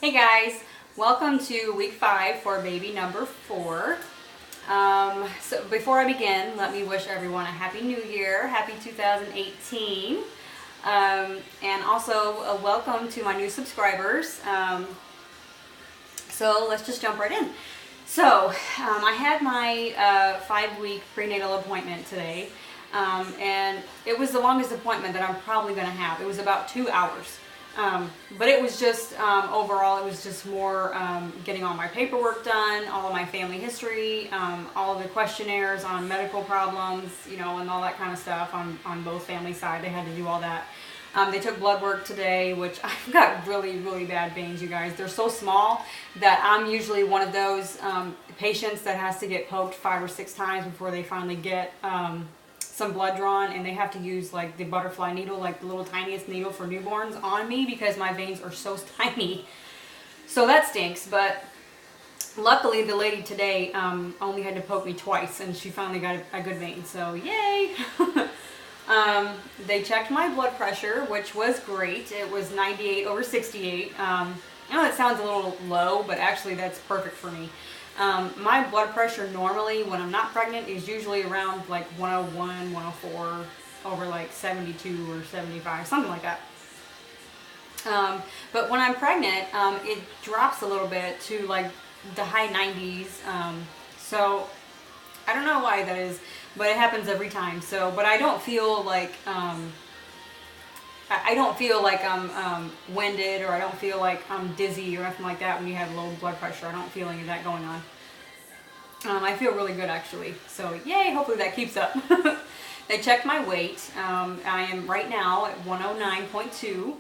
Hey guys, welcome to week 5 for baby number 4. So before I begin, let me wish everyone a happy new year, happy 2018, and also a welcome to my new subscribers. So let's just jump right in. So I had my 5-week prenatal appointment today, and it was the longest appointment that I'm probably going to have. It was about 2 hours. But it was just, overall, it was just more getting all my paperwork done, all of my family history, all of the questionnaires on medical problems, you know, and all that kind of stuff on both family side. They had to do all that. They took blood work today, which I've got really, really bad veins, you guys. They're so small that I'm usually one of those patients that has to get poked 5 or 6 times before they finally get some blood drawn, and they have to use like the butterfly needle, like the little tiniest needle for newborns, on me because my veins are so tiny. So that stinks, but luckily the lady today only had to poke me twice, and she finally got a good vein, so yay. They checked my blood pressure, which was great. It was 98/68. I know that sounds a little low, but actually that's perfect for me. My blood pressure normally when I'm not pregnant is usually around like 101, 104 over like 72 or 75, something like that. But when I'm pregnant, it drops a little bit to like the high 90s. So I don't know why that is, but it happens every time. So, but I don't feel like, I don't feel like I'm winded, or I don't feel like I'm dizzy or nothing like that when you have low blood pressure. I don't feel any of that going on. I feel really good actually. So yay, hopefully that keeps up. They checked my weight. I am right now at 109.2.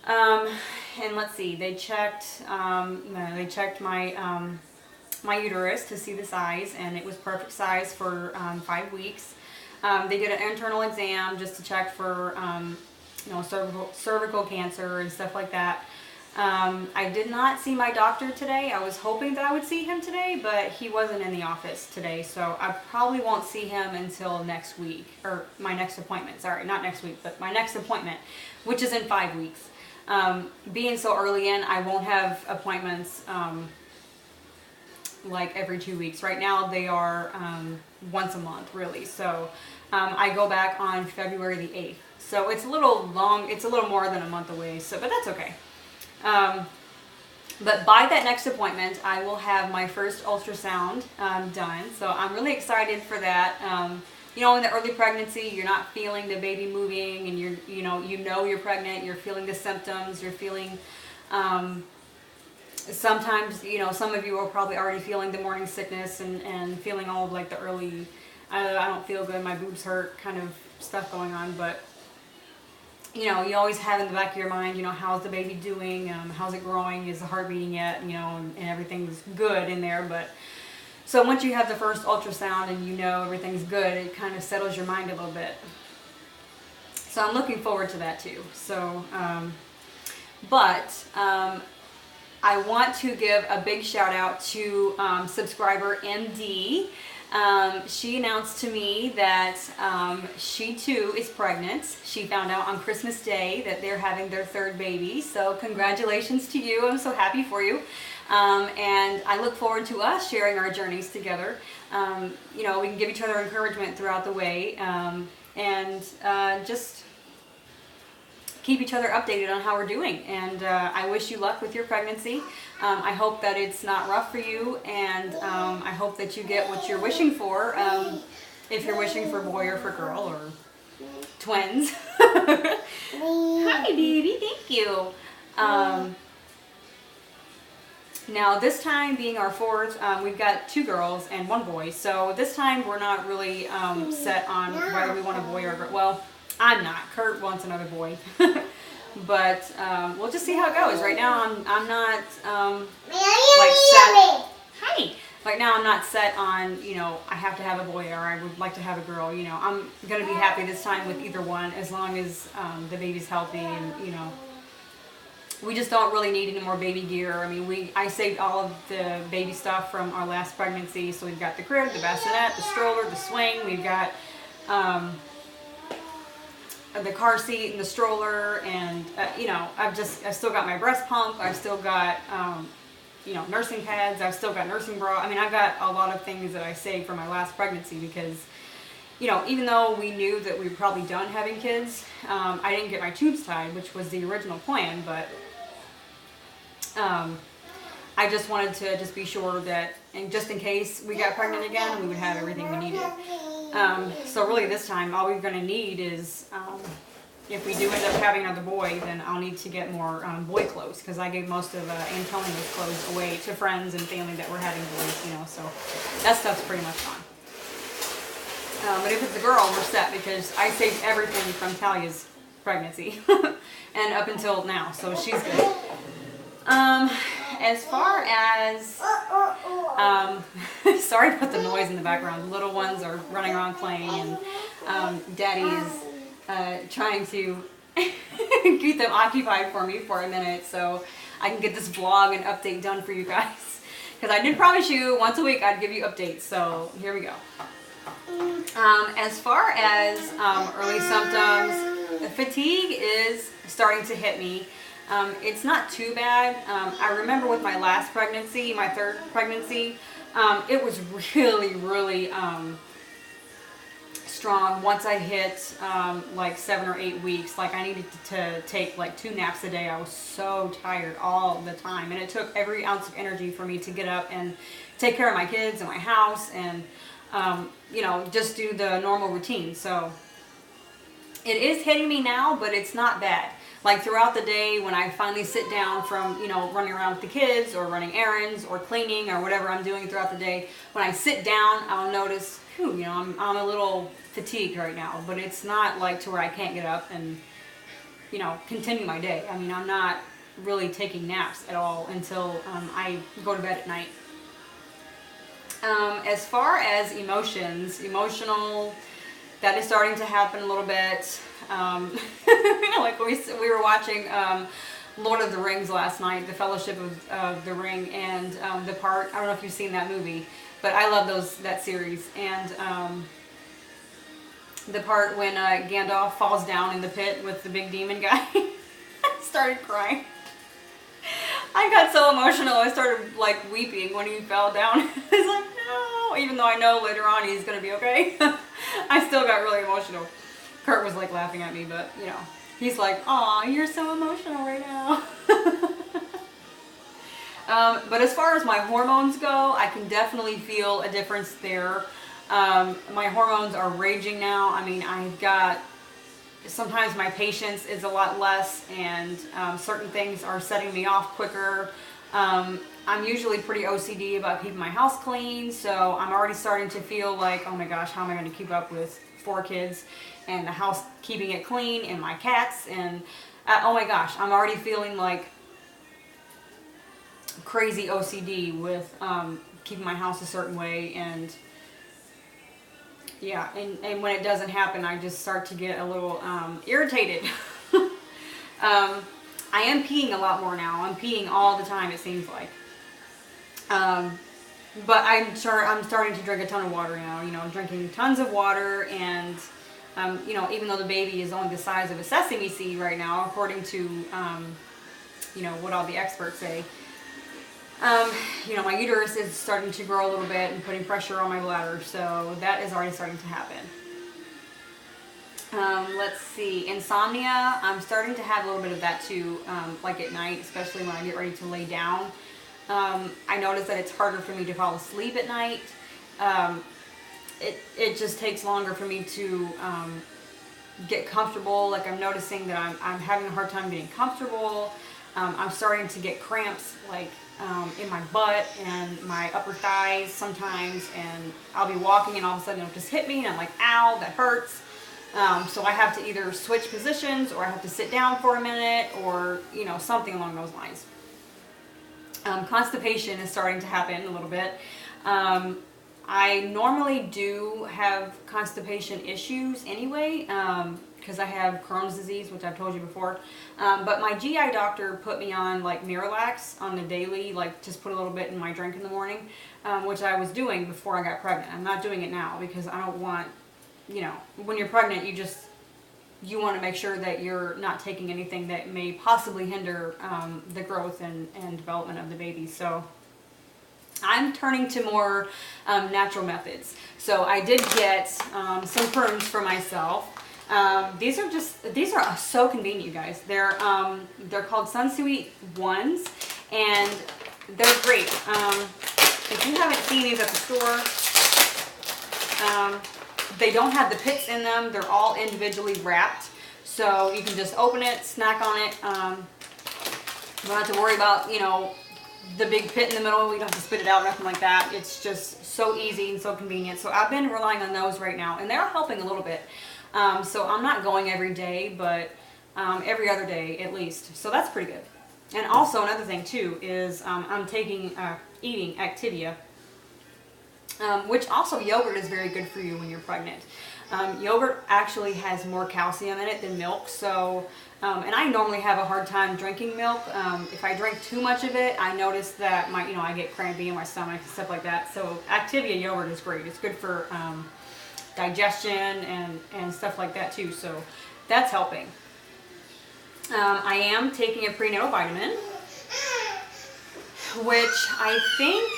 And let's see, they checked my my uterus to see the size, and it was perfect size for 5 weeks. They did an internal exam just to check for you know, cervical cancer and stuff like that. I did not see my doctor today. I was hoping that I would see him today, but he wasn't in the office today, so I probably won't see him until next week, or my next appointment. Sorry, not next week, but my next appointment, which is in 5 weeks. Being so early in, I won't have appointments like every 2 weeks. Right now they are once a month, really. So I go back on February the 8th. So it's a little long, it's a little more than a month away, so, but that's okay. But by that next appointment, I will have my first ultrasound done. So I'm really excited for that. You know, in the early pregnancy, you're not feeling the baby moving, and you know you're pregnant, you're feeling the symptoms, you're feeling, sometimes, you know, some of you are probably already feeling the morning sickness and feeling all of like the early, I don't feel good, my boobs hurt kind of stuff going on. But you know, you always have in the back of your mind, you know, how's the baby doing, how's it growing, is the heart beating yet, you know, and everything's good in there. But so once you have the first ultrasound and you know everything's good, it kind of settles your mind a little bit. So I'm looking forward to that too. So I want to give a big shout out to subscriber MD. She announced to me that she too is pregnant. She found out on Christmas Day that they're having their 3rd baby. So congratulations to you. I'm so happy for you. And I look forward to us sharing our journeys together. You know, we can give each other encouragement throughout the way, and just keep each other updated on how we're doing. And I wish you luck with your pregnancy. I hope that it's not rough for you, and I hope that you get what you're wishing for, if you're wishing for boy or for girl or twins. Hi baby, thank you. Now this time being our 4th, we've got 2 girls and 1 boy, so this time we're not really set on whether we want a boy or a girl. Well, I'm not. Kurt wants another boy. But we'll just see how it goes. Right now I'm not like set. Hi. Right now I'm not set on, you know, I have to have a boy or I would like to have a girl. You know, I'm going to be happy this time with either one, as long as the baby's healthy, and, you know, we just don't really need any more baby gear. I mean, I saved all of the baby stuff from our last pregnancy. So we've got the crib, the bassinet, the stroller, the swing. We've got the car seat and the stroller, and you know, I've still got my breast pump. I've still got you know, nursing pads. I've still got nursing bra. I mean, I've got a lot of things that I saved from my last pregnancy because, you know, even though we knew that we were probably done having kids, I didn't get my tubes tied, which was the original plan, but I just wanted to just be sure that, and just in case we got pregnant again, we would have everything we needed. So really this time, all we're going to need is, if we do end up having another boy, then I'll need to get more boy clothes, because I gave most of Antonio's clothes away to friends and family that were having boys, you know, so that stuff's pretty much gone. But if it's a girl, we're set, because I saved everything from Talia's pregnancy and up until now, so she's good. As far as, sorry about the noise in the background. The little ones are running around playing, and Daddy is trying to keep them occupied for me for a minute so I can get this vlog and update done for you guys. Because I did promise you once a week I'd give you updates, so here we go. As far as early symptoms, fatigue is starting to hit me. It's not too bad. I remember with my last pregnancy, my third pregnancy, it was really strong. Once I hit like 7 or 8 weeks, like I needed to take like 2 naps a day. I was so tired all the time, and it took every ounce of energy for me to get up and take care of my kids and my house, and you know, just do the normal routine. So it is hitting me now, but it's not bad. Like throughout the day, when I finally sit down from, you know, running around with the kids or running errands or cleaning or whatever I'm doing throughout the day, when I sit down, I'll notice, whew, you know, I'm a little fatigued right now, but it's not like to where I can't get up and, you know, continue my day. I mean, I'm not really taking naps at all until I go to bed at night. As far as emotional, that is starting to happen a little bit. Like we were watching Lord of the Rings last night, the Fellowship of the Ring, and the part, I don't know if you've seen that movie, but I love that series, and the part when Gandalf falls down in the pit with the big demon guy, I started crying. I got so emotional, I started like weeping when he fell down. I was like, no, even though I know later on he's gonna be okay. I still got really emotional. Kurt was like laughing at me, but you know, he's like, aw, you're so emotional right now. But as far as my hormones go, I can definitely feel a difference there. My hormones are raging now. I mean, I've got, sometimes my patience is a lot less, and certain things are setting me off quicker. I'm usually pretty OCD about keeping my house clean, so I'm already starting to feel like, oh my gosh, how am I going to keep up with 4 kids and the house, keeping it clean, and my cats, and oh my gosh, I'm already feeling like crazy OCD with keeping my house a certain way, and yeah, and when it doesn't happen, I just start to get a little irritated. I am peeing a lot more now. I'm peeing all the time, it seems like. But I'm starting to drink a ton of water now. You know, I'm drinking tons of water, and you know, even though the baby is only the size of a sesame seed right now, according to you know, what all the experts say. You know, my uterus is starting to grow a little bit and putting pressure on my bladder, so that is already starting to happen. Let's see, insomnia, I'm starting to have a little bit of that too, like at night, especially when I get ready to lay down. I notice that it's harder for me to fall asleep at night. It just takes longer for me to get comfortable. Like I'm noticing that I'm having a hard time getting comfortable. I'm starting to get cramps, like in my butt and my upper thighs sometimes, and I'll be walking and all of a sudden it'll just hit me and I'm like, ow, that hurts. So I have to either switch positions, or I have to sit down for a minute, or you know, something along those lines. Constipation is starting to happen a little bit. I normally do have constipation issues anyway, because I have Crohn's disease, which I've told you before. But my GI doctor put me on like Miralax on the daily, like just put a little bit in my drink in the morning, which I was doing before I got pregnant. I'm not doing it now because I don't want, you know, when you're pregnant, you you want to make sure that you're not taking anything that may possibly hinder the growth and development of the baby. So I'm turning to more natural methods. So I did get some prunes for myself. These are so convenient, you guys. They're called Sunsweet ones, and they're great. If you haven't seen these at the store, they don't have the pits in them. They're all individually wrapped, so you can just open it, snack on it. You don't have to worry about, you know, the big pit in the middle. You don't have to spit it out, nothing like that. It's just so easy and so convenient. So I've been relying on those right now, and they're helping a little bit. So I'm not going every day, but every other day at least. So that's pretty good. And also another thing too is I'm eating Activia, which also yogurt is very good for you when you're pregnant. Yogurt actually has more calcium in it than milk, so and I normally have a hard time drinking milk. If I drink too much of it, I notice that I get crampy in my stomach and stuff like that. So Activia yogurt is great. It's good for digestion and stuff like that too. So that's helping. I am taking a prenatal vitamin, which I think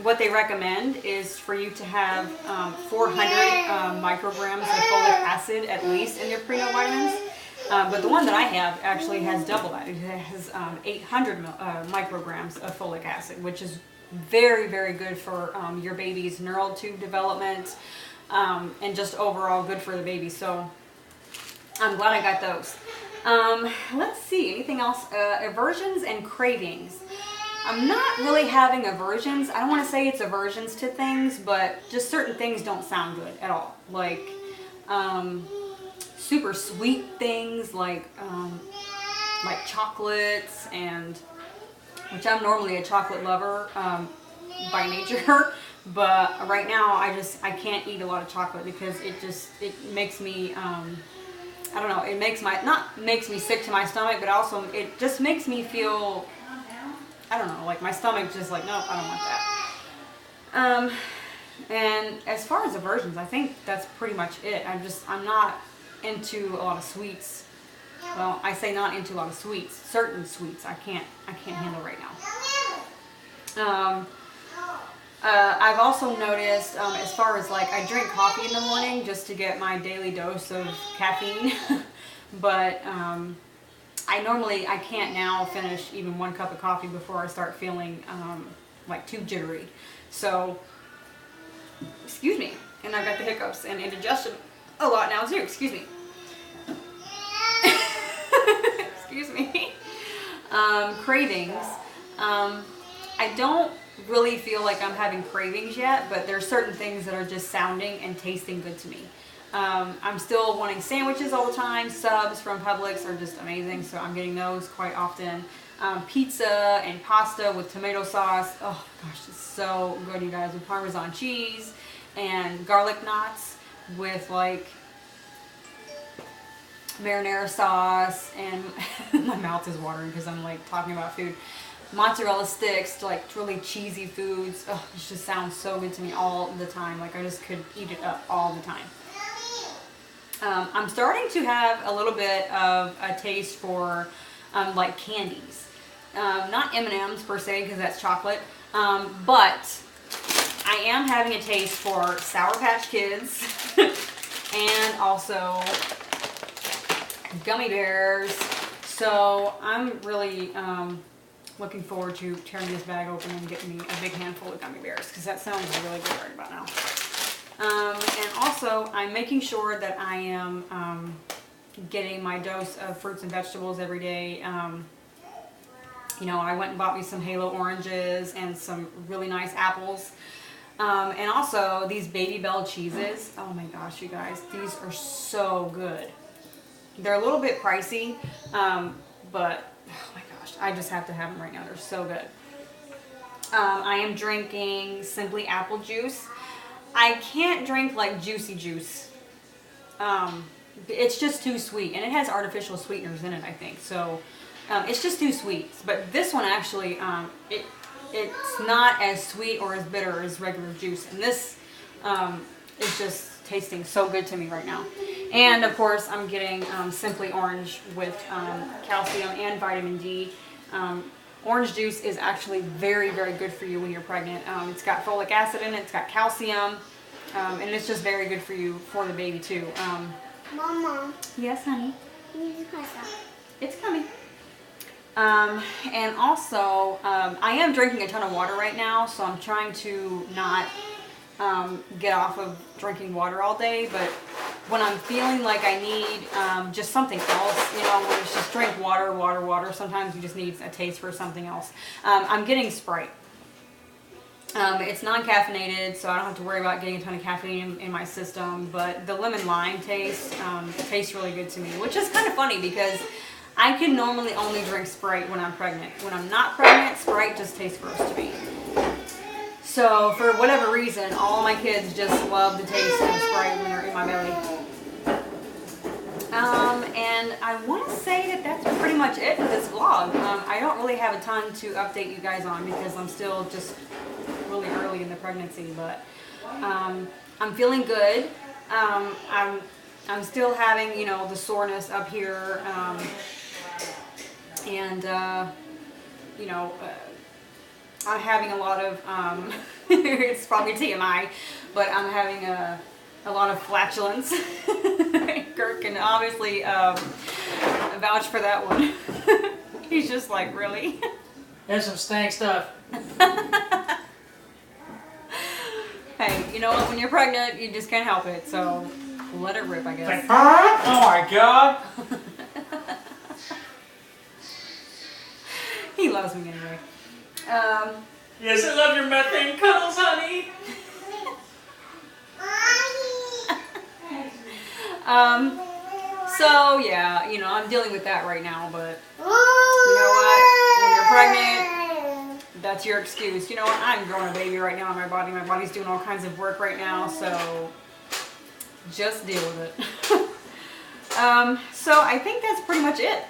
what they recommend is for you to have 400 micrograms of folic acid at least in your prenatal vitamins. But the one that I have actually has double that. It has 800 micrograms of folic acid, which is very, very good for your baby's neural tube development and just overall good for the baby. So I'm glad I got those. Let's see, anything else? Aversions and cravings. I'm not really having aversions. I don't want to say it's aversions to things, but just certain things don't sound good at all. Like super sweet things like chocolates, and which I'm normally a chocolate lover by nature, but right now I can't eat a lot of chocolate because it makes me I don't know, it makes me sick to my stomach, but also it just makes me feel, I don't know, like my stomach just like, nope, I don't want that. And as far as aversions, I think that's pretty much it. I'm not into a lot of sweets. Well, I say not into a lot of sweets. Certain sweets I can't handle right now. I've also noticed, as far as like, I drink coffee in the morning just to get my daily dose of caffeine, but I can't now finish even one cup of coffee before I start feeling like too jittery. So, excuse me, and I've got the hiccups and indigestion a lot now too, excuse me. Excuse me. Cravings. I don't really feel like I'm having cravings yet, but there's certain things that are just sounding and tasting good to me. I'm still wanting sandwiches all the time. Subs from Publix are just amazing, so I'm getting those quite often. Pizza and pasta with tomato sauce. Oh gosh, it's so good, you guys, with Parmesan cheese and garlic knots with like marinara sauce, and my mouth is watering because I'm like talking about food. Mozzarella sticks, like really cheesy foods. Oh, it just sounds so good to me all the time. Like I just could eat it up all the time. I'm starting to have a little bit of a taste for like candies. Not M&Ms per se because that's chocolate, but I am having a taste for Sour Patch Kids and also gummy bears. So I'm really looking forward to tearing this bag open and getting me a big handful of gummy bears because that sounds really good right about now. And also I'm making sure that I am getting my dose of fruits and vegetables every day. You know, I went and bought me some Halo oranges and some really nice apples. And also these Baby Bell cheeses. Oh my gosh, you guys, these are so good. They're a little bit pricey, but oh my gosh, I just have to have them right now. They're so good. I am drinking Simply apple juice. I can't drink like juicy juice. It's just too sweet, and it has artificial sweeteners in it, I think. So it's just too sweet. But this one actually, it's not as sweet or as bitter as regular juice, and this is just tasting so good to me right now. And of course, I'm getting Simply Orange with calcium and vitamin D. Orange juice is actually very, very good for you when you're pregnant. It's got folic acid in it, it's got calcium, and it's just very good for you, for the baby too. Mama. Yes, honey? Need to It's coming. And also, I am drinking a ton of water right now, so I'm trying to not get off of drinking water all day, but when I'm feeling like I need just something else, you know, when it's just drink water, water, water, sometimes you just need a taste for something else. I'm getting Sprite. It's non-caffeinated, so I don't have to worry about getting a ton of caffeine in my system, but the lemon lime taste tastes really good to me, which is kind of funny because I can normally only drink Sprite when I'm pregnant. When I'm not pregnant, Sprite just tastes gross to me. So for whatever reason, all my kids just love the taste of Sprite when they're in my belly. And I want to say that that's pretty much it for this vlog. I don't really have a ton to update you guys on because I'm still just really early in the pregnancy, but I'm feeling good. I'm still having, you know, the soreness up here, and you know, I'm having a lot of it's probably TMI, but I'm having a lot of flatulence. Kirk can obviously vouch for that one. He's just like, really? There's some stank stuff. Hey, you know what? When you're pregnant, you just can't help it. So let it rip, I guess. Oh my god! He loves me anyway. Yes, I love your methane cuddles, honey. So yeah, you know, I'm dealing with that right now, but you know what? When you're pregnant, that's your excuse. You know what? I'm growing a baby right now in my body. My body's doing all kinds of work right now, so just deal with it. So I think that's pretty much it.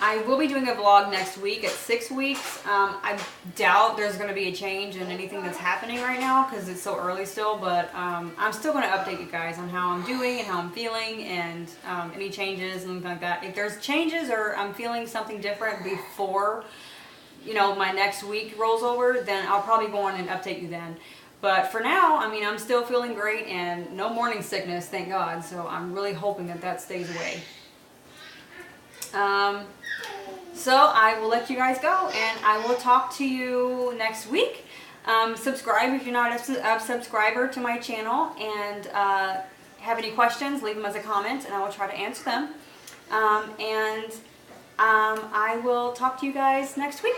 I will be doing a vlog next week at 6 weeks. I doubt there's going to be a change in anything that's happening right now because it's so early still, but I'm still going to update you guys on how I'm doing and how I'm feeling and any changes and anything like that. If there's changes or I'm feeling something different before, you know, my next week rolls over, then I'll probably go on and update you then. But for now, I mean, I'm still feeling great and no morning sickness, thank God. So I'm really hoping that that stays away. So I will let you guys go and I will talk to you next week. Subscribe if you're not a subscriber to my channel, and have any questions, leave them as a comment and I will try to answer them. I will talk to you guys next week.